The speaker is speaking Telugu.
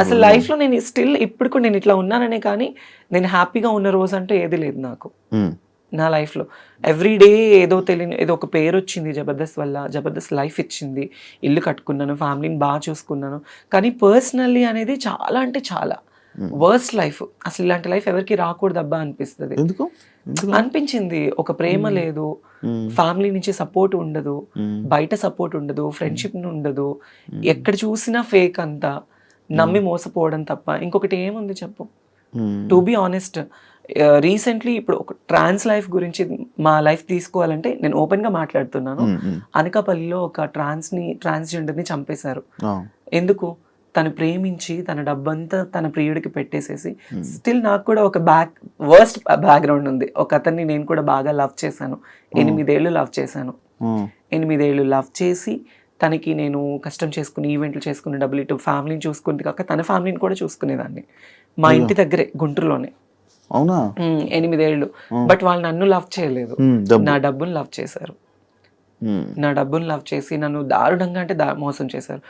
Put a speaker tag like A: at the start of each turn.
A: అసలు లైఫ్లో నేను స్టిల్ ఇప్పుడు కూడా నేను ఇట్లా ఉన్నాననే కానీ నేను హ్యాపీగా ఉన్న రోజు అంటే ఏది లేదు నాకు నా లైఫ్లో. ఎవ్రీడే ఏదో తెలియని ఏదో ఒక పేరు వచ్చింది జబర్దస్త్ వల్ల, జబర్దస్త్ లైఫ్ ఇచ్చింది, ఇల్లు కట్టుకున్నాను, ఫ్యామిలీని బాగా చూసుకున్నాను. కానీ పర్సనల్లీ అనేది చాలా అంటే చాలా వర్స్ట్ లైఫ్. అసలు ఇలాంటి లైఫ్ ఎవరికి రాకూడదు అబ్బా అనిపిస్తుంది.
B: ఎందుకు
A: అనిపించింది ఒక ప్రేమ లేదు, ఫ్యామిలీ నుంచి సపోర్ట్ ఉండదు, బయట సపోర్ట్ ఉండదు, ఫ్రెండ్షిప్ ఉండదు, ఎక్కడ చూసినా ఫేక్ అంతా, నమ్మి మోసపోవడం తప్ప ఇంకొకటి ఏముంది చెప్పు. టు బి ఆనెస్ట్, రీసెంట్లీ ఇప్పుడు ఒక ట్రాన్స్ లైఫ్ గురించి మా లైఫ్ తీసుకోవాలంటే నేను ఓపెన్గా మాట్లాడుతున్నాను. అనకాపల్లిలో ఒక ట్రాన్స్జెండర్ని చంపేశారు. ఎందుకు? తను ప్రేమించి తన డబ్బంతా తన ప్రియుడికి పెట్టేసేసి. స్టిల్ నాకు కూడా ఒక వర్స్ట్ బ్యాక్గ్రౌండ్ ఉంది. ఒక అతన్ని నేను కూడా బాగా లవ్ చేశాను, 8 ఏళ్ళు లవ్ చేశాను. 8 ఏళ్ళు లవ్ చేసి తనకి నేను కష్టం చేసుకుని ఈవెంట్లు చేసుకుని డబ్బులు ఇటు ఫ్యామిలీని చూసుకుంది కాక తన ఫ్యామిలీని కూడా చూసుకునేదాన్ని. మా ఇంటి దగ్గరే గుంటూరులోనే.
B: అవునా?
A: 8 ఏళ్ళు. బట్ వాళ్ళు నన్ను లవ్ చేయలేదు, నా డబ్బును లవ్ చేశారు. నా డబ్బును లవ్ చేసి నన్ను దారుణంగా అంటే మోసం చేశారు.